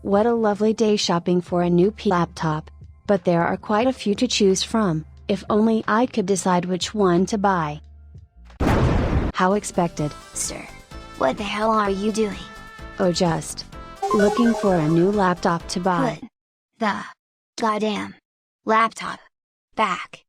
What a lovely day shopping for a new laptop. But there are quite a few to choose from, if only I could decide which one to buy. How expected. Sir, what the hell are you doing? Oh, just looking for a new laptop to buy. Put the goddamn laptop back.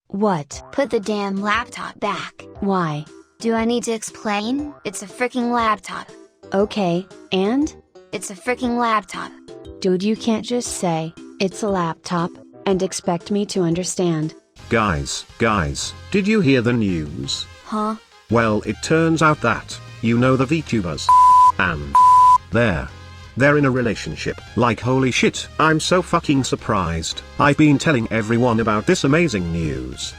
What? Put the damn laptop back. Why? Do I need to explain? It's a freaking laptop. Okay, and? It's a freaking laptop. Dude, you can't just say, it's a laptop, and expect me to understand. Guys, did you hear the news? Huh? Well, it turns out that, you know, the VTubers and they're in a relationship. Like, holy shit, I'm so fucking surprised. I've been telling everyone about this amazing news.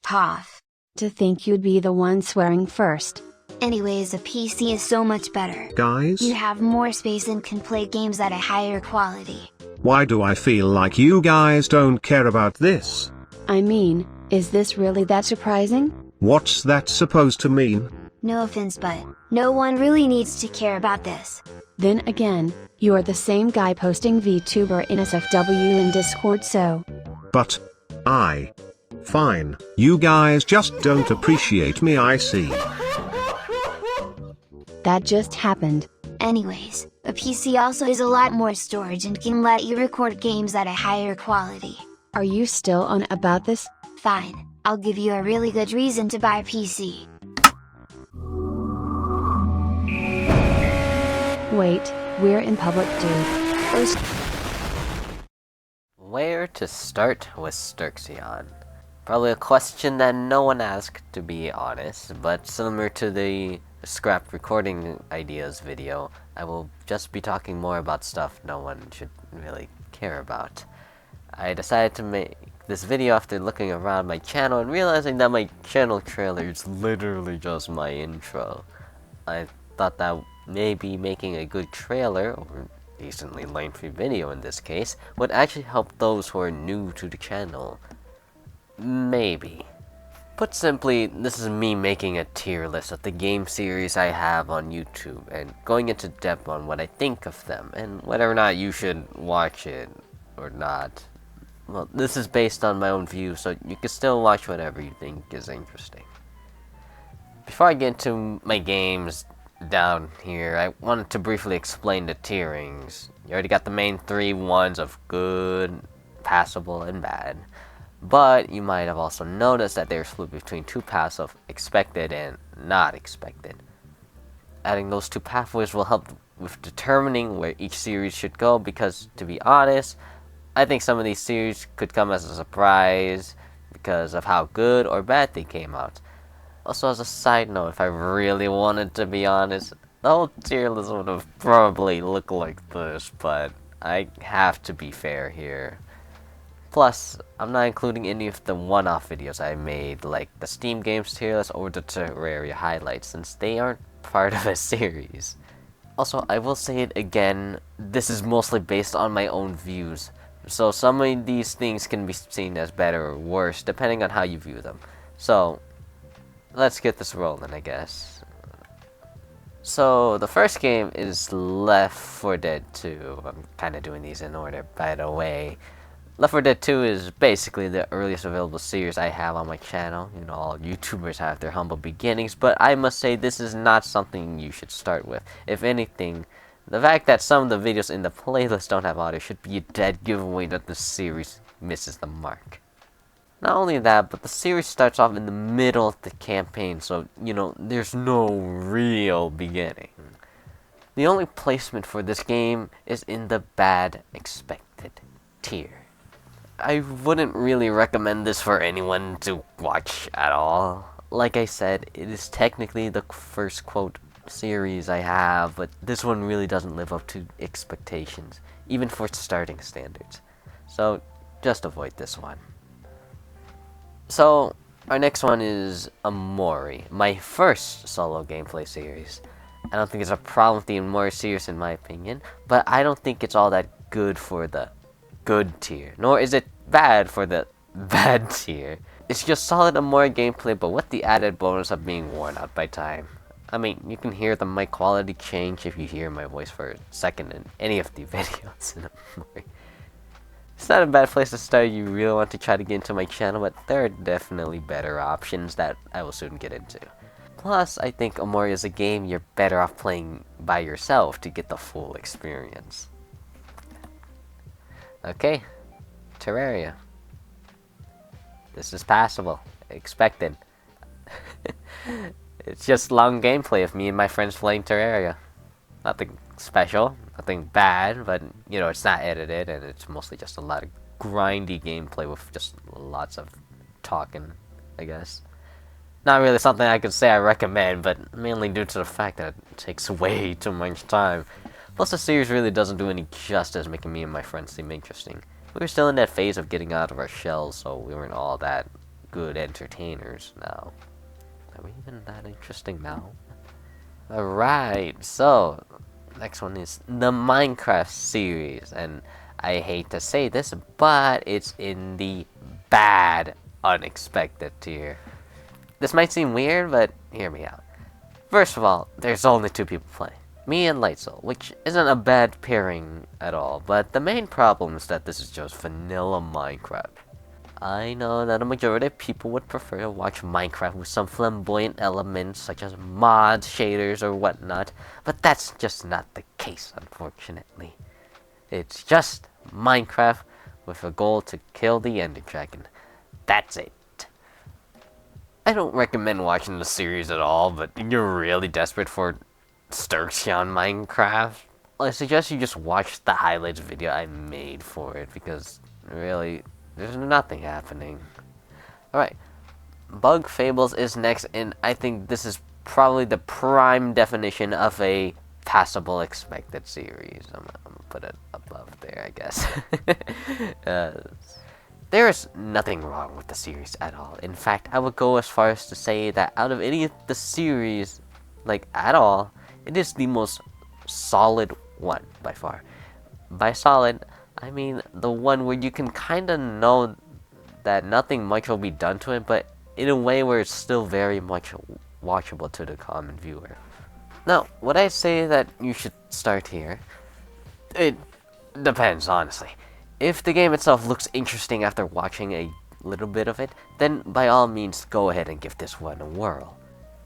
Tough. To think you'd be the one swearing first. Anyways, a PC is so much better. Guys? You have more space and can play games at a higher quality. Why do I feel like you guys don't care about this? I mean, is this really that surprising? What's that supposed to mean? No offense, but no one really needs to care about this. Then again, you're the same guy posting VTuber in SFW in Discord, so. But fine, you guys just don't appreciate me, I see. That just happened. Anyways, a PC also has a lot more storage and can let you record games at a higher quality. Are you still on about this? Fine, I'll give you a really good reason to buy a PC. Wait, we're in public, dude. Where to start with Sterxion? Probably a question that no one asked, to be honest, but similar to the scrapped recording ideas video, I will just be talking more about stuff no one should really care about. I decided to make this video after looking around my channel and realizing that my channel trailer is literally just my intro. I thought that maybe making a good trailer, or decently lengthy video in this case, would actually help those who are new to the channel. Maybe. Put simply, this is me making a tier list of the game series I have on YouTube and going into depth on what I think of them and whether or not you should watch it or not. Well, this is based on my own view, so you can still watch whatever you think is interesting. Before I get into my games down here, I wanted to briefly explain the tierings. You already got the main three ones of good, passable, and bad. But you might have also noticed that they're split between two paths of expected and not expected. Adding those two pathways will help with determining where each series should go because, to be honest, I think some of these series could come as a surprise because of how good or bad they came out. Also, as a side note, if I really wanted to be honest, the whole tier list would have probably looked like this, but I have to be fair here. Plus, I'm not including any of the one-off videos I made, like the Steam Games tier list or the Terraria highlights, since they aren't part of a series. Also, I will say it again, this is mostly based on my own views, so some of these things can be seen as better or worse, depending on how you view them. So, let's get this rolling, I guess. So, the first game is Left 4 Dead 2. I'm kind of doing these in order, by the way. Left 4 Dead 2 is basically the earliest available series I have on my channel. You know, all YouTubers have their humble beginnings, but I must say this is not something you should start with. If anything, the fact that some of the videos in the playlist don't have audio should be a dead giveaway that the series misses the mark. Not only that, but the series starts off in the middle of the campaign, so, you know, there's no real beginning. The only placement for this game is in the bad expected tier. I wouldn't really recommend this for anyone to watch at all. Like I said, it is technically the first quote series I have, but this one really doesn't live up to expectations, even for starting standards. So, just avoid this one. So, our next one is Amori, my first solo gameplay series. I don't think it's a problem with the Amori series in my opinion, but I don't think it's all that good for the good tier, nor is it bad for the bad tier. It's just solid Amori gameplay, but with the added bonus of being worn out by time. I mean, you can hear the mic quality change if you hear my voice for a second in any of the videos. It's not a bad place to start if you really want to try to get into my channel, but there are definitely better options that I will soon get into. Plus, I think Omori is a game you're better off playing by yourself to get the full experience. Okay, Terraria. This is passable. Expected. It's just long gameplay of me and my friends playing Terraria. Nothing special, nothing bad, but you know, it's not edited and it's mostly just a lot of grindy gameplay with just lots of talking, I guess. Not really something I could say I recommend, but mainly due to the fact that it takes way too much time. Plus the series really doesn't do any justice making me and my friends seem interesting. We were still in that phase of getting out of our shells, so we weren't all that good entertainers now. Are we even that interesting now? Alright, so next one is the Minecraft series, and I hate to say this, but it's in the bad unexpected tier. This might seem weird, but hear me out. First of all, there's only 2 people playing. Me and Lightsoul, which isn't a bad pairing at all, but the main problem is that this is just vanilla Minecraft. I know that a majority of people would prefer to watch Minecraft with some flamboyant elements such as mods, shaders, or whatnot, but that's just not the case, unfortunately. It's just Minecraft with a goal to kill the Ender Dragon. That's it. I don't recommend watching the series at all, but you're really desperate for Sterxion Minecraft, I suggest you just watch the highlights video I made for it, because really, there's nothing happening. Alright, Bug Fables is next, and I think this is probably the prime definition of a passable expected series. I'm gonna put it above there, I guess. There is nothing wrong with the series at all. In fact, I would go as far as to say that out of any of the series, like at all, it is the most solid one by far. By solid, I mean the one where you can kind of know that nothing much will be done to it, but in a way where it's still very much watchable to the common viewer. Now, would I say that you should start here? It depends, honestly. If the game itself looks interesting after watching a little bit of it, then by all means go ahead and give this one a whirl.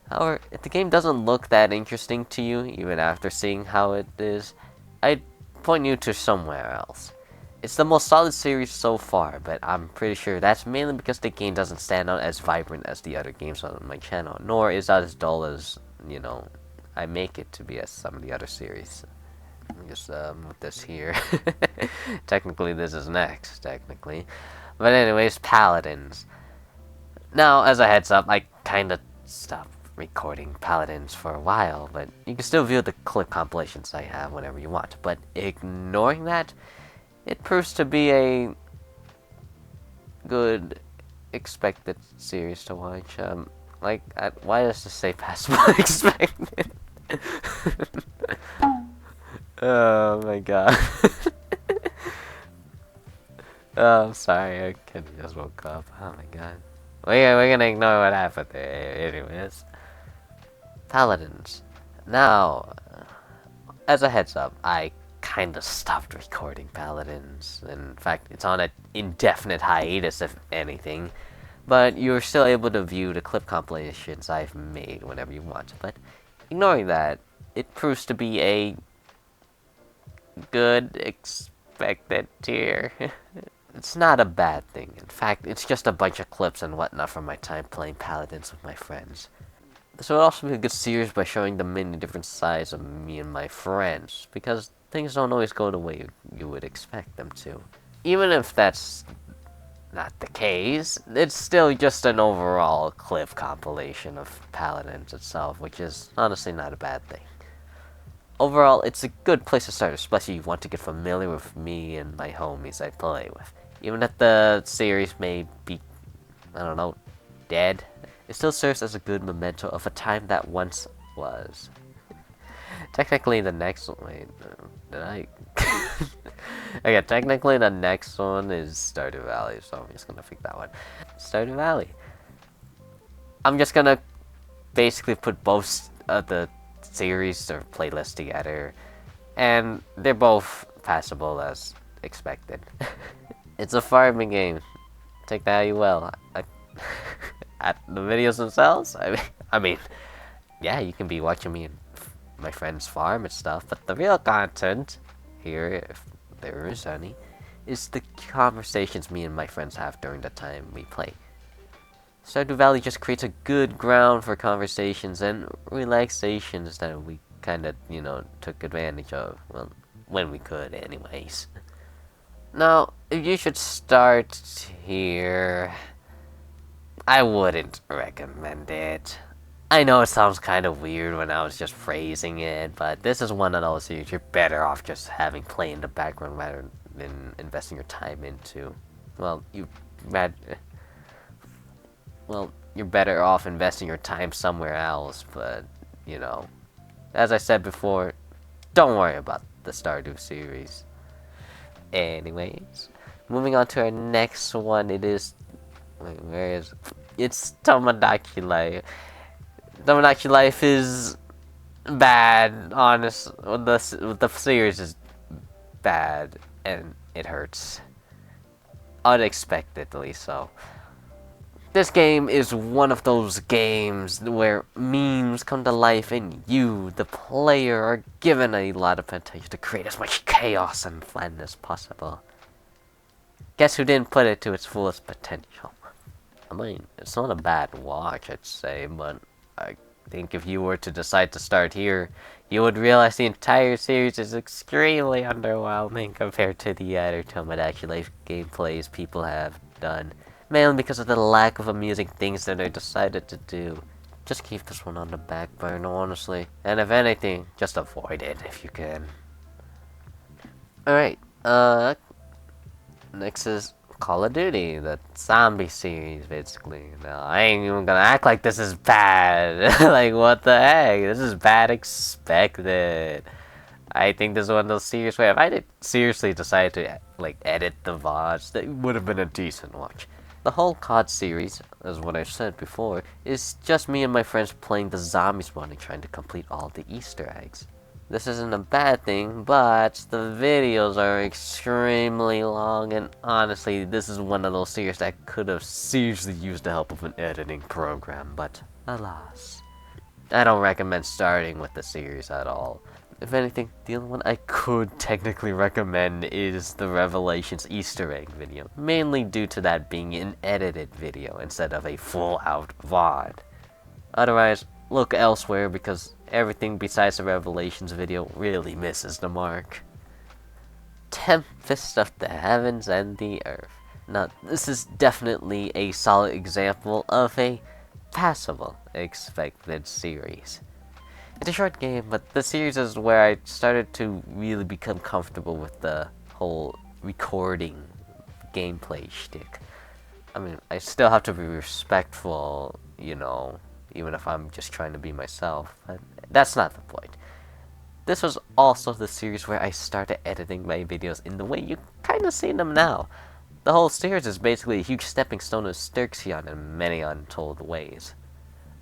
However, if the game doesn't look that interesting to you, even after seeing how it is, I'd point you to somewhere else. It's the most solid series so far, but I'm pretty sure that's mainly because the game doesn't stand out as vibrant as the other games on my channel, nor is that as dull as, you know, I make it to be as some of the other series. Let me just move this here. Technically, this is next, technically. But anyways, Paladins. Now, as a heads up, I kind of stopped recording Paladins for a while, but you can still view the clip compilations I have whenever you want. But ignoring that, it proves to be a good expected series to watch. Why does this say passable expected? Oh my god. Oh, I'm sorry, I just woke up. Oh my god. We're gonna ignore what happened there, anyways. Paladins. Now, as a heads up, I kinda stopped recording Paladins. In fact, it's on an indefinite hiatus, if anything. But you're still able to view the clip compilations I've made whenever you want. But ignoring that, it proves to be a good expected tier. It's not a bad thing. In fact, it's just a bunch of clips and whatnot from my time playing Paladins with my friends. This would also be a good series by showing the many different sides of me and my friends, because things don't always go the way you would expect them to. Even if that's not the case, it's still just an overall clip compilation of Paladins itself, which is honestly not a bad thing. Overall, it's a good place to start, especially if you want to get familiar with me and my homies I play with. Even if the series may be, I don't know, dead, it still serves as a good memento of a time that once was. Technically, the next one, wait, did I? Okay, technically the next one is Stardew Valley, so I'm just gonna pick that one. Stardew Valley. I'm just gonna basically put both the series or playlist together, and they're both passable as expected. It's a farming game. Take that how you will. At the videos themselves, I mean, yeah, you can be watching me and my friends farm and stuff, but the real content here, if there is any, is the conversations me and my friends have during the time we play. Stardew Valley just creates a good ground for conversations and relaxations that we kind of, took advantage of. Well, when we could, anyways. Now, if you should start here, I wouldn't recommend it. I know it sounds kind of weird when I was just phrasing it, but this is one of those series you're better off just having play in the background rather than investing your time into. Well, you're better off investing your time somewhere else, but, as I said before, don't worry about the Stardew series. Anyways, moving on to our next one, it's Tomodachi Life. Tomodachi Life is bad, honest. The series is bad, and it hurts. Unexpectedly so. This game is one of those games where memes come to life and you, the player, are given a lot of potential to create as much chaos and fun as possible. Guess who didn't put it to its fullest potential? I mean, it's not a bad watch, I'd say, but I think if you were to decide to start here, you would realize the entire series is extremely underwhelming compared to the other Tomodachi Life gameplays people have done. Mainly because of the lack of amusing things that they decided to do. Just keep this one on the back burner, honestly. And if anything, just avoid it if you can. Alright, next is Call of Duty, the zombie series, basically. Now, I ain't even gonna act like this is bad. Like, what the heck? This is bad expected. I think this is one of those series where if I did seriously decide to, edit the VODs, that would have been a decent watch. The whole COD series, as what I've said before, is just me and my friends playing the zombies one and trying to complete all the Easter eggs. This isn't a bad thing, but the videos are extremely long, and honestly, this is one of those series that could have seriously used the help of an editing program, but alas. I don't recommend starting with the series at all. If anything, the only one I could technically recommend is the Revelations Easter egg video, mainly due to that being an edited video instead of a full-out VOD. Otherwise, look elsewhere because everything besides the Revelations video really misses the mark. Tempest of the Heavens and the Earth. Now, this is definitely a solid example of a passable expected series. It's a short game, but the series is where I started to really become comfortable with the whole recording gameplay shtick. I mean, I still have to be respectful, even if I'm just trying to be myself, but that's not the point. This was also the series where I started editing my videos in the way you kind of see them now. The whole series is basically a huge stepping stone to Sterxion in many untold ways.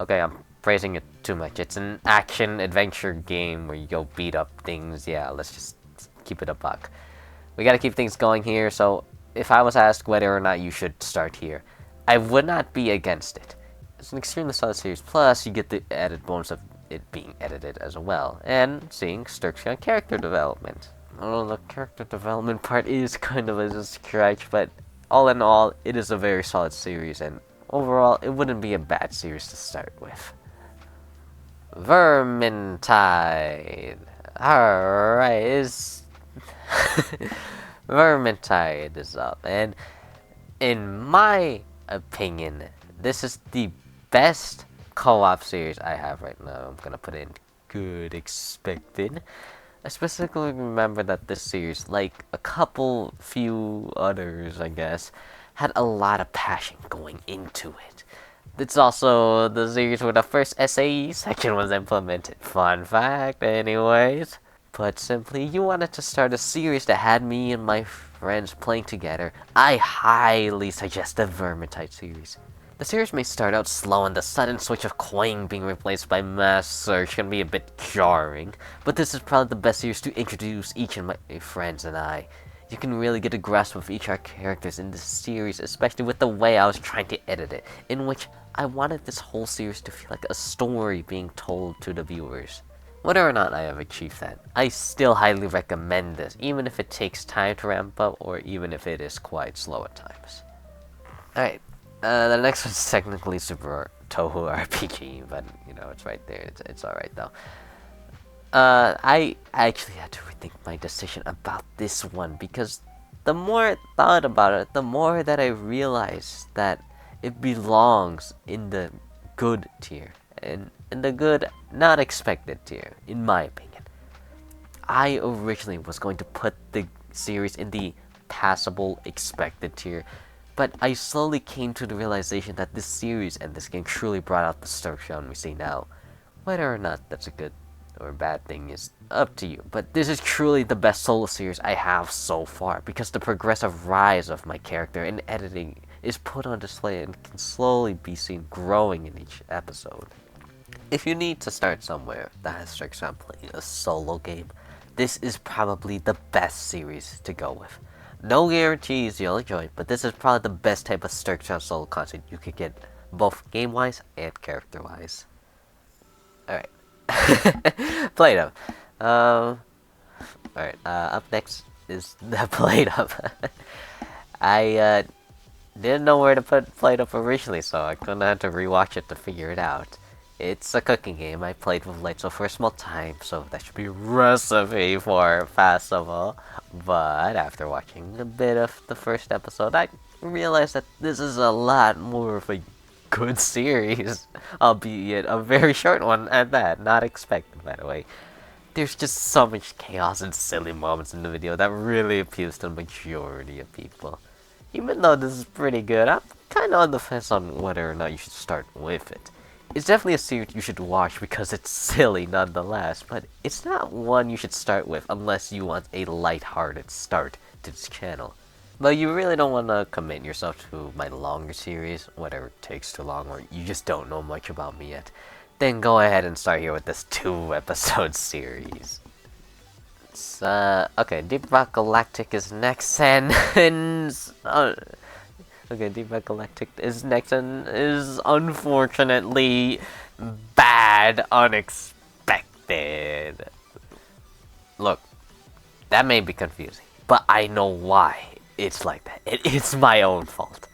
Okay, I'm praising it too much. It's an action-adventure game where you go beat up things. Yeah, let's just keep it a buck. We gotta keep things going here, so if I was asked whether or not you should start here, I would not be against it. It's an extremely solid series, plus you get the added bonus of it being edited as well, and seeing Sterxion character development. Oh, the character development part is kind of a stretch, but all in all, it is a very solid series, and overall, it wouldn't be a bad series to start with. Vermintide. Alright, Vermintide is up, and in my opinion, this is the best co-op series I have right now. I'm gonna put in good expected. I specifically remember that this series, like a few others, I guess, had a lot of passion going into it. It's also the series where the first S.A.E section was implemented. Fun fact, anyways. Put simply, you wanted to start a series that had me and my friends playing together. I highly suggest the Vermintide series. The series may start out slow and the sudden switch of Quang being replaced by Mass Search can be a bit jarring, but this is probably the best series to introduce each of my friends and I. You can really get a grasp of each of our characters in this series, especially with the way I was trying to edit it, in which I wanted this whole series to feel like a story being told to the viewers. Whether or not I have achieved that, I still highly recommend this, even if it takes time to ramp up, or even if it is quite slow at times. Alright, the next one's technically Super Touhou RPG, but, you know, it's right there, it's alright though. I actually had to rethink my decision about this one, because the more I thought about it, the more that I realized that it belongs in the good tier, and in the good, not expected tier, in my opinion. I originally was going to put the series in the passable expected tier, but I slowly came to the realization that this series and this game truly brought out the Sterxion we see now. Whether or not that's a good or bad thing is up to you, but this is truly the best solo series I have so far, because the progressive rise of my character and editing is put on display and can slowly be seen growing in each episode. If you need to start somewhere that has Sterxion playing a solo game, this is probably the best series to go with. No guarantees you'll enjoy it, but this is probably the best type of Sterxion solo content you could get, both game-wise and character-wise. Alright. Played up. Alright, up next is the Played Up. I didn't know where to put Played Up originally, so I gonna have to rewatch it to figure it out. It's a cooking game I played with Lightso for a small time, so that should be recipe for festival. But after watching a bit of the first episode, I realized that this is a lot more of a good series, albeit a very short one at that, not expected by the way. There's just so much chaos and silly moments in the video that really appeals to the majority of people. Even though this is pretty good, I'm kinda on the fence on whether or not you should start with it. It's definitely a series you should watch because it's silly nonetheless, but it's not one you should start with unless you want a light-hearted start to this channel. But you really don't want to commit yourself to my longer series, whether it takes too long or you just don't know much about me yet, then go ahead and start here with this 2-episode series. Okay, Deep Rock Galactic is next, and okay, Deep Rock Galactic is next and is unfortunately bad, unexpected. Look, that may be confusing, but I know why it's like that. It's my own fault.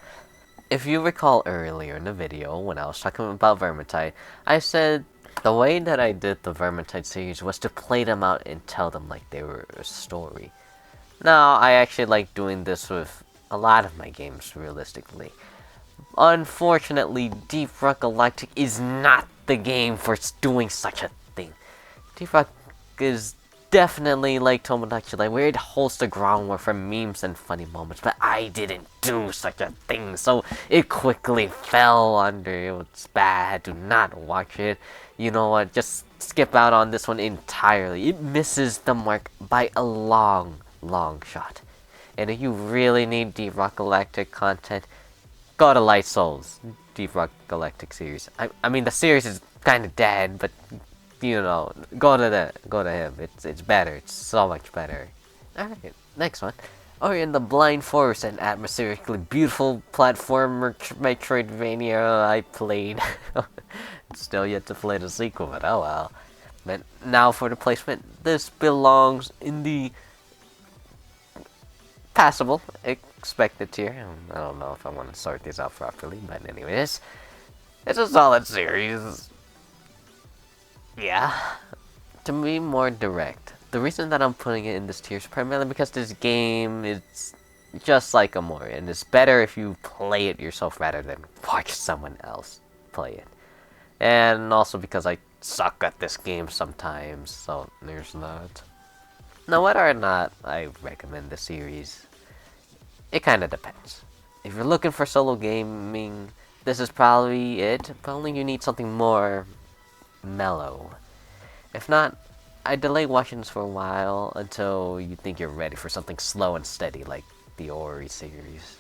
If you recall earlier in the video when I was talking about Vermintide, I said the way that I did the Vermintide series was to play them out and tell them like they were a story. Now, I actually like doing this with a lot of my games, realistically. Unfortunately, Deep Rock Galactic is not the game for doing such a thing. Deep Rock is definitely like Tomodachi Life, where it holds the groundwork for memes and funny moments, but I didn't do such a thing, so it quickly fell under it's bad, do not watch it. You know what, just skip out on this one entirely. It misses the mark by a long shot. And if you really need Deep Rock Galactic content, go to Light Souls Deep Rock Galactic series. I mean the series is kind of dead, but you know, go to him. It's better. It's so much better. Alright, next one. Ori and the Blind Forest, an atmospherically beautiful platformer Metroidvania I played. Still yet to play the sequel, but oh well. But now for the placement. This belongs in the passable expected tier. I don't know if I want to sort these out properly, but anyways, it's a solid series. Yeah. To be more direct, the reason that I'm putting it in this tier is primarily because this game is just like Amori, and it's better if you play it yourself rather than watch someone else play it. And also because I suck at this game sometimes, so there's that. Now, whether or not I recommend the series, it kind of depends. If you're looking for solo gaming, this is probably it, but only you need something more mellow. If not, I delay watching this for a while until you think you're ready for something slow and steady like the Ori series.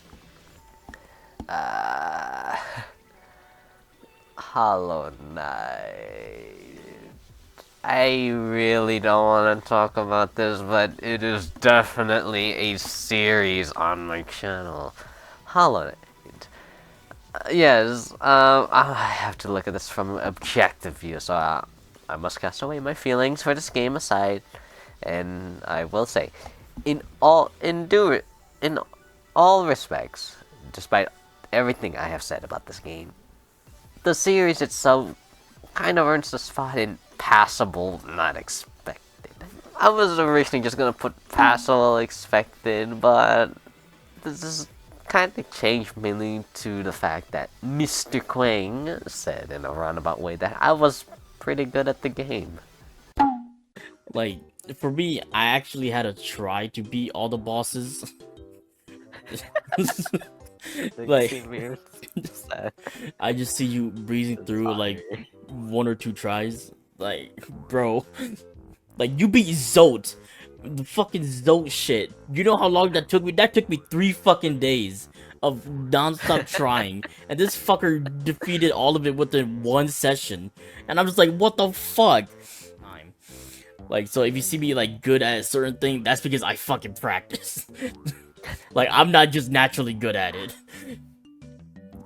Hollow Knight. I really don't want to talk about this, but it is definitely a series on my channel. Hollow Knight. Yes, I have to look at this from an objective view, so I must cast away my feelings for this game aside, and I will say, in all respects, despite everything I have said about this game, the series itself kind of earns the spot in passable, not expected. I was originally just gonna put passable expected, but this is kind of changed mainly to the fact that Mr. Quang said in a roundabout way that I was pretty good at the game. Like, for me, I actually had to try to beat all the bosses. Like, I just see you breezing through like 1 or 2 tries. Like, bro, like you beat Zote, the fucking Zote shit. You know how long that took me? That took me 3 fucking days of non-stop trying, and this fucker defeated all of it within 1 session. And I'm just like, what the fuck? Like, so if you see me like good at a certain thing, that's because I fucking practice. Like, I'm not just naturally good at it.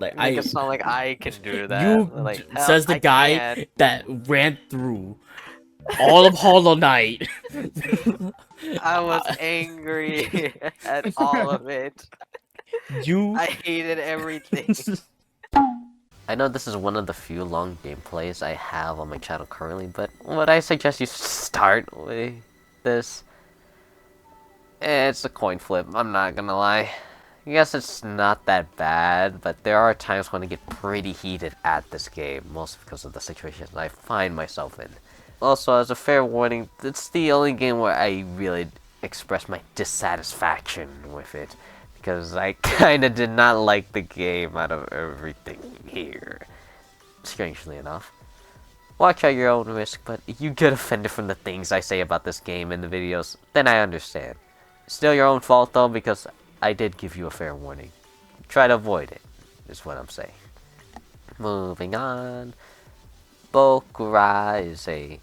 Like, it's not like I can do that. You like, says the guy that ran through all of Hollow Knight. I was angry at all of it. I hated everything. I know this is one of the few long gameplays I have on my channel currently, but would I suggest you start with this? It's a coin flip, I'm not gonna lie. I guess it's not that bad, but there are times when I get pretty heated at this game, mostly because of the situations I find myself in. Also, as a fair warning, it's the only game where I really express my dissatisfaction with it, because I kinda did not like the game out of everything here. Strangely enough. Watch at your own risk, but if you get offended from the things I say about this game in the videos, then I understand. Still your own fault though, because I did give you a fair warning. Try to avoid it, is what I'm saying. Moving on. Bokura is a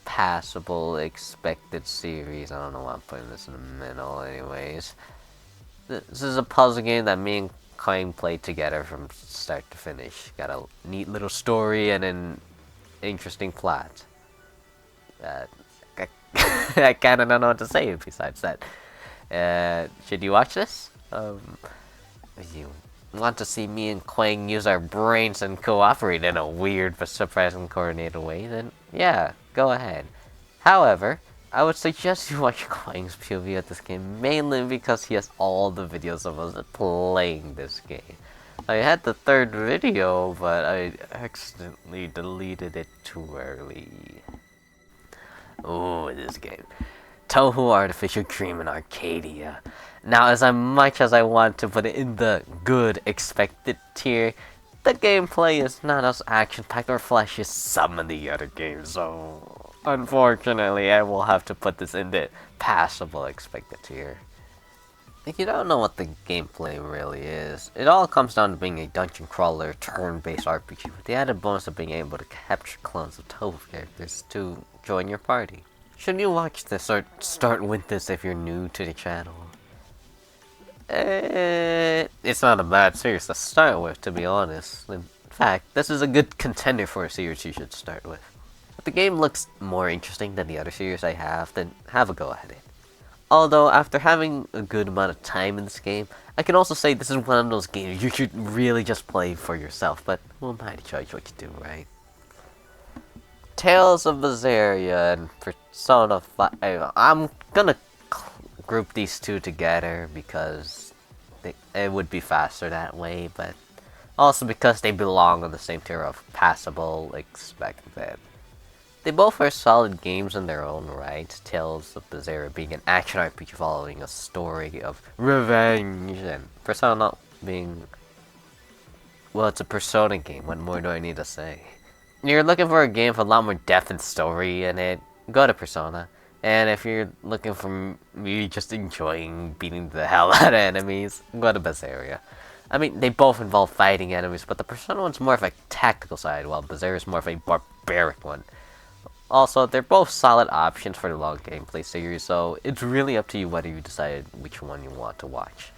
passable, expected series. I don't know why I'm putting this in the middle anyways. This is a puzzle game that me and Quang played together from start to finish. Got a neat little story and an interesting plot. I kinda don't know what to say besides that. Should you watch this? If you want to see me and Quang use our brains and cooperate in a weird but surprisingly coordinated way, then yeah, go ahead. However, I would suggest you watch Quang's POV at this game, mainly because he has all the videos of us playing this game. I had the 3rd video, but I accidentally deleted it too early. Ooh, this game. Touhou Artificial Dream in Arcadia. Now, as much as I want to put it in the good expected tier, the gameplay is not as action-packed or flashy as some of the other games, so unfortunately I will have to put this in the passable expected tier. If you don't know what the gameplay really is, it all comes down to being a dungeon crawler turn-based RPG with the added bonus of being able to capture clones of Touhou characters to join your party. Should you watch this or start with this if you're new to the channel? It's not a bad series to start with, to be honest. In fact, this is a good contender for a series you should start with. If the game looks more interesting than the other series I have, then have a go at it. Although, after having a good amount of time in this game, I can also say this is one of those games you should really just play for yourself, but who am I to judge what you do, right? Tales of Berseria and Persona 5. I'm gonna group these two together because it would be faster that way, but also because they belong on the same tier of passable expected. They both are solid games in their own right, Tales of Berseria being an action RPG following a story of revenge, and Persona being, well, it's a Persona game, what more do I need to say? You're looking for a game with a lot more depth and story in it, go to Persona. And if you're looking for me just enjoying beating the hell out of enemies, go to Berseria. I mean, they both involve fighting enemies, but the Persona one's more of a tactical side, while Berserk is more of a barbaric one. Also, they're both solid options for the long gameplay series, so it's really up to you whether you decide which one you want to watch.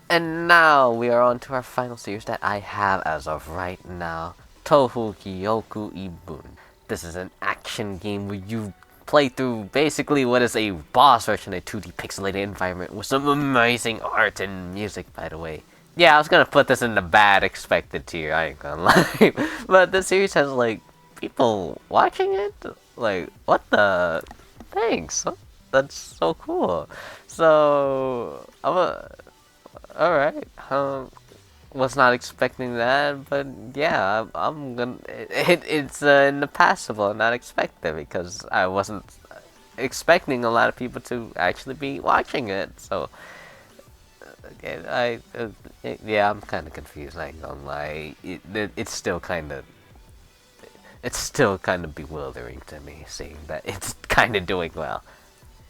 And now we are on to our final series that I have as of right now, Touhou Gouyoku Ibun. This is an action game where you play through basically what is a boss version of a 2D pixelated environment with some amazing art and music, by the way. Yeah, I was gonna put this in the bad expected tier, I ain't gonna lie. But the series has, like, people watching it? Like, what the? Thanks. That's so cool. So, alright. Was not expecting that, but yeah, I'm gonna. It's in the passable, not expected, because I wasn't expecting a lot of people to actually be watching it. So, yeah, I'm kind of confused. I ain't gonna lie. It's still kind of. It's still kind of bewildering to me, seeing that it's kind of doing well.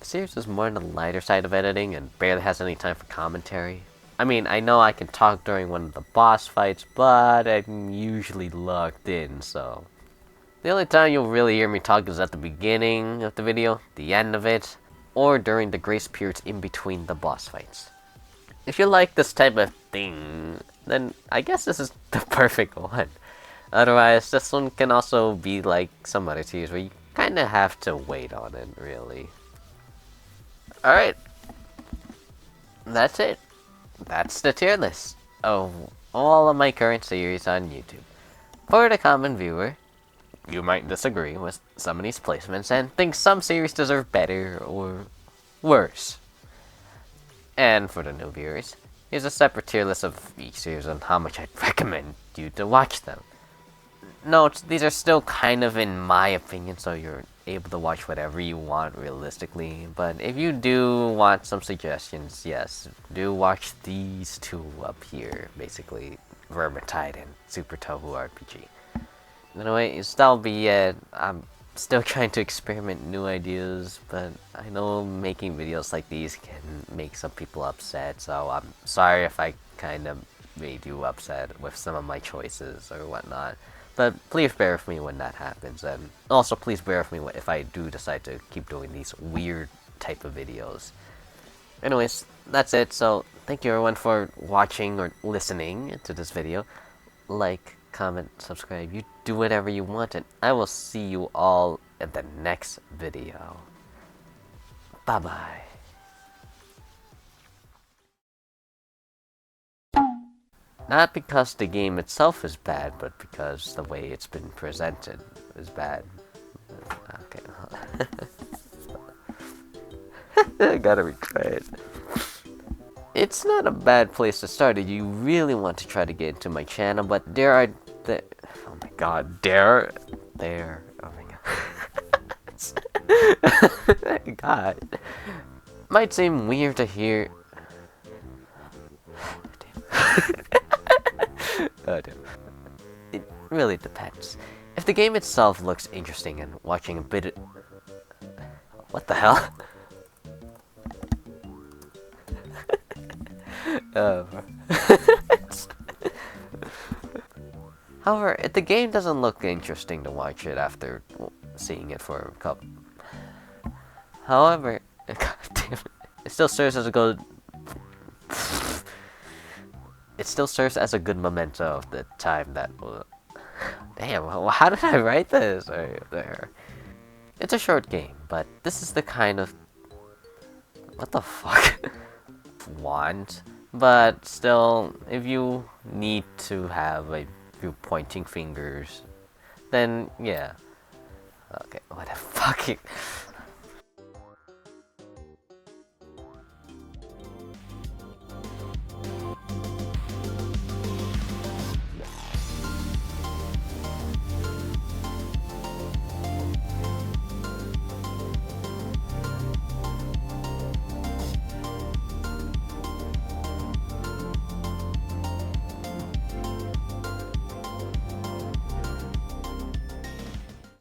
The series is more on the lighter side of editing and barely has any time for commentary. I mean, I know I can talk during one of the boss fights, but I'm usually locked in, so... The only time you'll really hear me talk is at the beginning of the video, the end of it, or during the grace periods in between the boss fights. If you like this type of thing, then I guess this is the perfect one. Otherwise, this one can also be like some other series where you kind of have to wait on it, really. Alright. That's it. That's the tier list of all of my current series on YouTube. For the common viewer, you might disagree with some of these placements and think some series deserve better or worse. And for the new viewers, here's a separate tier list of each series and how much I'd recommend you to watch them. Note, these are still kind of in my opinion, so you're able to watch whatever you want realistically, but if you do want some suggestions, yes, do watch these two up here, basically Vermintide and Super Touhou RPG. Anyways, that'll be it. I'm still trying to experiment new ideas, but I know making videos like these can make some people upset, so I'm sorry if I kind of made you upset with some of my choices or whatnot. But please bear with me when that happens, and also please bear with me if I do decide to keep doing these weird type of videos. Anyways, that's it, so thank you everyone for watching or listening to this video. Like, comment, subscribe, you do whatever you want, and I will see you all in the next video. Bye-bye. Not because the game itself is bad, but because the way it's been presented is bad. Okay. I gotta retry it. It's not a bad place to start if you really want to try to get into my channel, but there are... oh my god, there... oh my god. God. Might seem weird to hear... Oh, damn. It really depends. If the game itself looks interesting and watching a bit of... What the hell? However, if the game doesn't look interesting to watch it after seeing it for a couple... However, god damn it still serves as a good... It still serves as a good memento of the time that... Damn, how did I write this? There. It's a short game, but this is the kind of... What the fuck? Want. But still, if you need to have a few pointing fingers, then yeah. Okay, what the fuck?